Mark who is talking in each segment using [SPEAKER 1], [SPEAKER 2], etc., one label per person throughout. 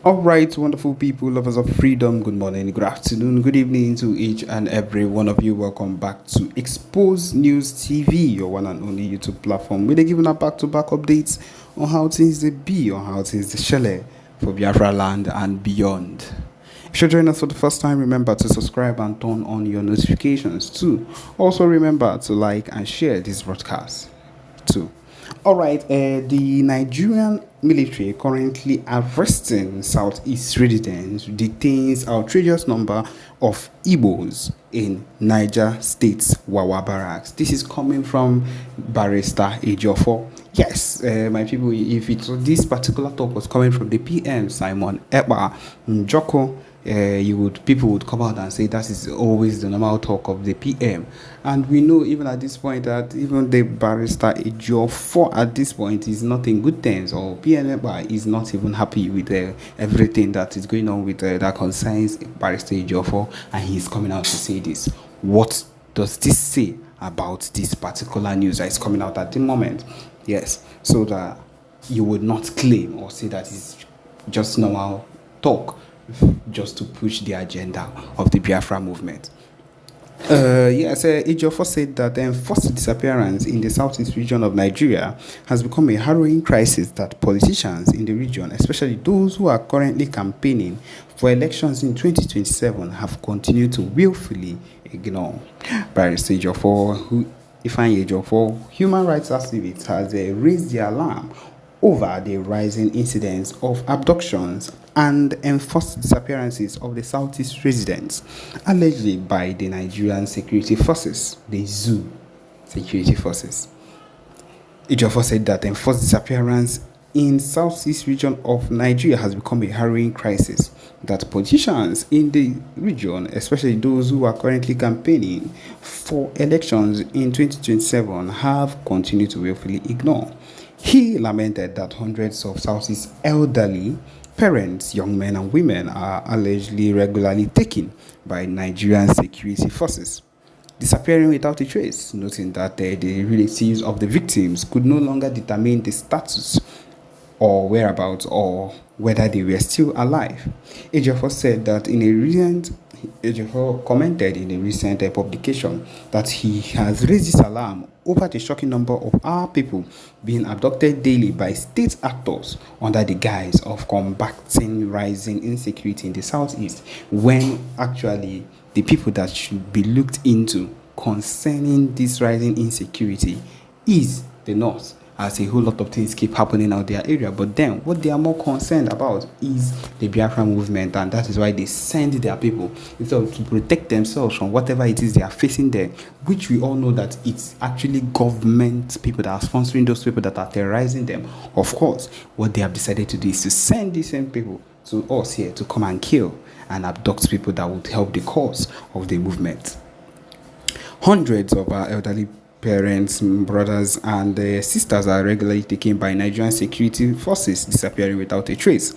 [SPEAKER 1] All right, wonderful people, lovers of freedom. Good morning, good afternoon, good evening to each and every one of you. Welcome back to Expose News TV, your one and only YouTube platform. We're giving out back-to-back updates on how things they be, on how things they shele for Biafraland and beyond. If you're joining us for the first time, remember to subscribe and turn on your notifications too. Also, remember to like and share this broadcast too. All right, the Nigerian military currently arresting Southeast residents detains outrageous number of Igbos in Niger State's Wawa barracks. This is coming from Barrister Ejiofor. Yes, my people, if this particular talk was coming from the PM Simon Ekpa Njoko, people would come out and say that is always the normal talk of the PM, and we know even at this point that even the Barrister Ejiofor at this point is not in good terms, or PNFI is not even happy with everything that is going on with that concerns Barrister Ejiofor, and he's coming out to say this. What does this say about this particular news that is coming out at the moment? Yes, so that you would not claim or say that it's just normal talk just to push the agenda of the Biafra movement. Ejiofor said that the enforced disappearance in the southeast region of Nigeria has become a harrowing crisis that politicians in the region, especially those who are currently campaigning for elections in 2027, have continued to willfully ignore. Barrister Ejiofor, human rights activist, has raised the alarm over the rising incidents of abductions and enforced disappearances of the Southeast residents, allegedly by the Nigerian security forces, the ZOO security forces. Ejiofor said that enforced disappearance in Southeast region of Nigeria has become a harrowing crisis that politicians in the region, especially those who are currently campaigning for elections in 2027, have continued to willfully ignore. He lamented that hundreds of Southeast elderly parents, young men and women are allegedly regularly taken by Nigerian security forces, disappearing without a trace, noting that the relatives of the victims could no longer determine the status or whereabouts or whether they were still alive. Ejiofor said that Ejiofor commented in a recent publication that he has raised this alarm over the shocking number of our people being abducted daily by state actors under the guise of combating rising insecurity in the southeast, when actually the people that should be looked into concerning this rising insecurity is the north, as a whole lot of things keep happening out their area. But then what they are more concerned about is the Biafra movement, and that is why they send their people instead of to protect themselves from whatever it is they are facing there, which we all know that it's actually government people that are sponsoring those people that are terrorizing them. Of course, what they have decided to do is to send these same people to us here to come and kill and abduct people that would help the cause of the movement. Hundreds of our elderly parents, brothers, and sisters are regularly taken by Nigerian security forces, disappearing without a trace.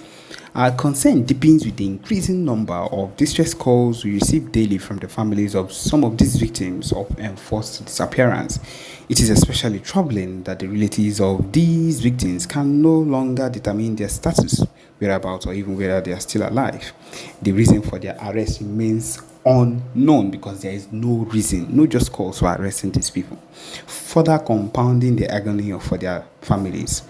[SPEAKER 1] Our concern deepens with the increasing number of distress calls we receive daily from the families of some of these victims of enforced disappearance. It is especially troubling that the relatives of these victims can no longer determine their status, whereabouts, or even whether they are still alive. The reason for their arrest remains unknown because there is no reason, no just cause for arresting these people, further compounding the agony for their families.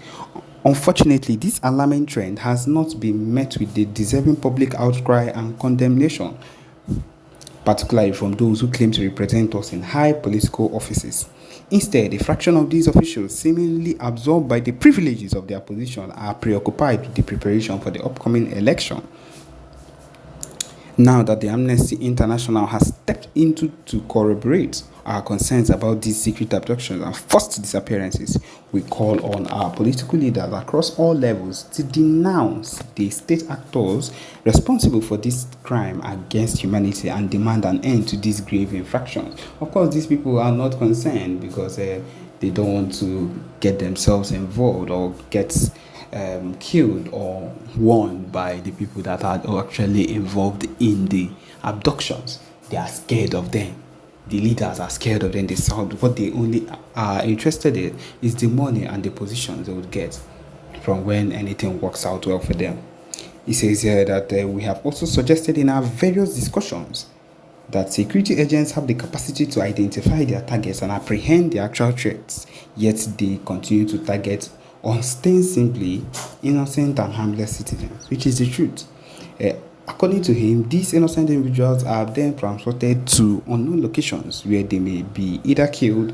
[SPEAKER 1] Unfortunately, this alarming trend has not been met with the deserving public outcry and condemnation, particularly from those who claim to represent us in high political offices. Instead, a fraction of these officials, seemingly absorbed by the privileges of their position, are preoccupied with the preparation for the upcoming election. Now that the Amnesty International has stepped into to corroborate our concerns about these secret abductions and forced disappearances, we call on our political leaders across all levels to denounce the state actors responsible for this crime against humanity and demand an end to these grave infractions. Of course, these people are not concerned because they don't want to get themselves involved or get killed or won by the people that are actually involved in the abductions. They are scared of them. The leaders are scared of them. They sound what they only are interested in is the money and the positions they would get from when anything works out well for them. He says here that we have also suggested in our various discussions that security agents have the capacity to identify their targets and apprehend the actual threats, yet they continue to target ostensibly innocent and harmless citizens, which is the truth. According to him, these innocent individuals are then transported to unknown locations where they may be either killed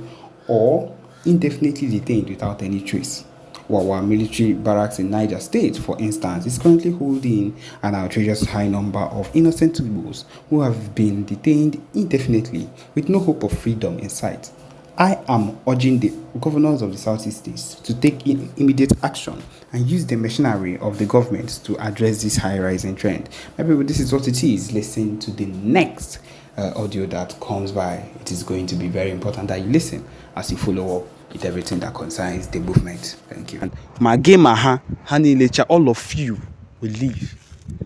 [SPEAKER 1] or indefinitely detained without any trace. Wawa military barracks in Niger State, for instance, is currently holding an outrageous high number of innocent Igbos who have been detained indefinitely with no hope of freedom in sight. I am urging the governors of the Southeast states to take immediate action and use the machinery of the government to address this high rising trend. My people, this is what it is. Listen to the next audio that comes by. It is going to be very important that you listen as you follow up with everything that concerns the movement. Thank you. My game, all of you will leave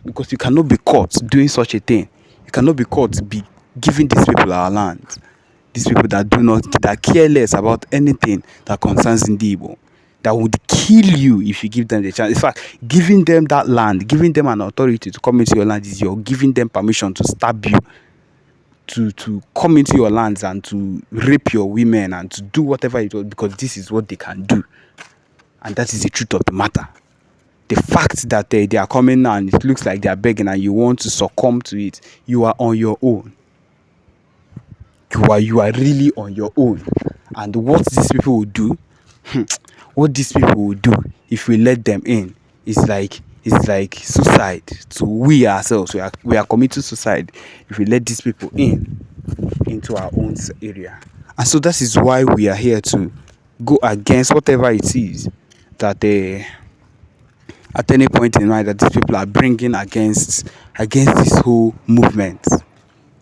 [SPEAKER 1] because you cannot be caught doing such a thing. You cannot be caught be giving these people our land. These people that care less about anything that concerns Igbo, that would kill you if you give them the chance. In fact, giving them that land, giving them an authority to come into your land is you're giving them permission to stab you, to come into your lands and to rape your women and to do whatever it was, because this is what they can do. And that is the truth of the matter. The fact that they are coming now and it looks like they are begging and you want to succumb to it, you are on your own. You are really on your own. And what these people will do, if we let them in, is like suicide to we ourselves. We are committing suicide if we let these people into our own area. And so that is why we are here to go against whatever it is that at any point in time that these people are bringing against this whole movement.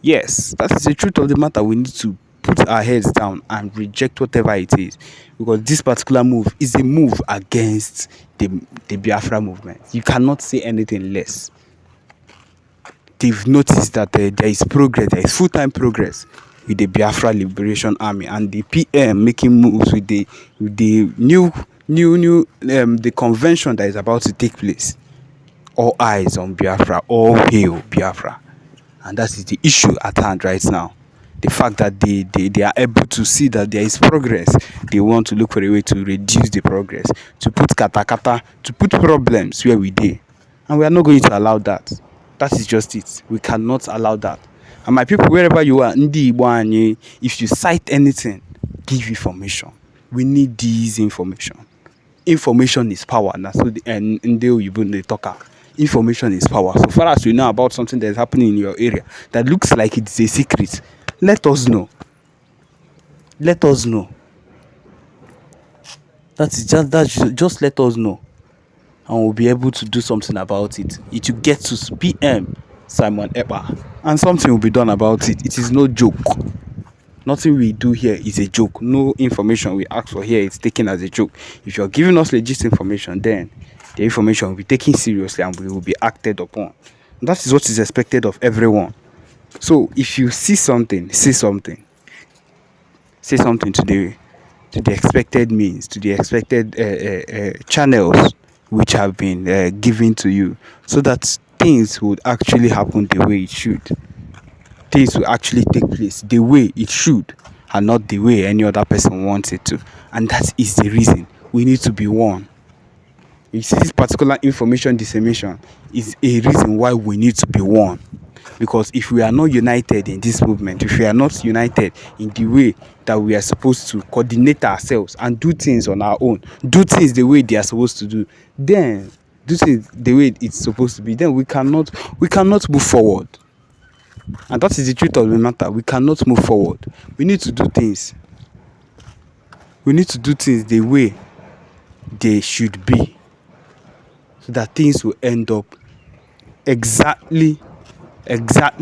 [SPEAKER 1] Yes, that is the truth of the matter. We need to put our heads down and reject whatever it is, because this particular move is a move against the Biafra movement. You cannot say anything less. They've noticed that there is progress, there is full-time progress with the Biafra Liberation Army, and the PM making moves with the new the convention that is about to take place. All eyes on Biafra, all hail Biafra. And that is the issue at hand right now. The fact that they are able to see that there is progress, they want to look for a way to reduce the progress, to put katakata, to put problems where we did. And we are not going to allow that. That is just it. We cannot allow that. And my people, wherever you are, if you cite anything, give information. We need this information. Information is power. And so they talk. Information is power. So far as we know about something that is happening in your area that looks like it's a secret, let us know. Let us know. Just let us know, and we'll be able to do something about it. It will get to PM Simon Ekpa, and something will be done about it. It is no joke. Nothing we do here is a joke. No information we ask for here is taken as a joke. If you're giving us legit information, then the information will be taken seriously and we will be acted upon. And that is what is expected of everyone. So if you see something, say something. Say something to the expected means, to the expected channels which have been given to you, so that things would actually happen the way it should. Things will actually take place the way it should, and not the way any other person wants it to. And that is the reason we need to be one. You see, this particular information dissemination is a reason why we need to be one. Because if we are not united in this movement, if we are not united in the way that we are supposed to coordinate ourselves and do things on our own, do things the way they are supposed to do, then do things the way it's supposed to be, then we cannot move forward. And that is the truth of the matter. We cannot move forward. We need to do things. We need to do things the way they should be, so that things will end up exactly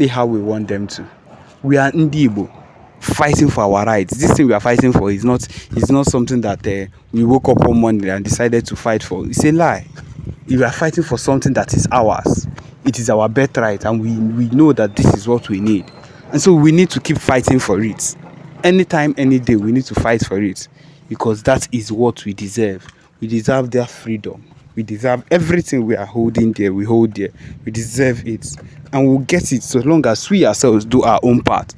[SPEAKER 1] how we want them to. We are Igbo fighting for our rights. This thing we are fighting for is not something that we woke up one morning and decided to fight for. It's a lie. We are fighting for something that is ours. It is our birthright, and we know that this is what we need. And so we need to keep fighting for it. Anytime, any day, we need to fight for it, because that is what we deserve. We deserve their freedom. We deserve everything we are holding there. We hold there. We deserve it, and we'll get it so long as we ourselves do our own part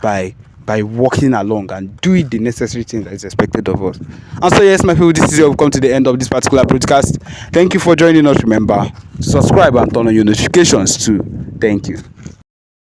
[SPEAKER 1] by walking along and doing the necessary things that is expected of us. And so, yes, my people, this is where we've come to the end of this particular podcast. Thank you for joining us. Remember to subscribe and turn on your notifications too. Thank you.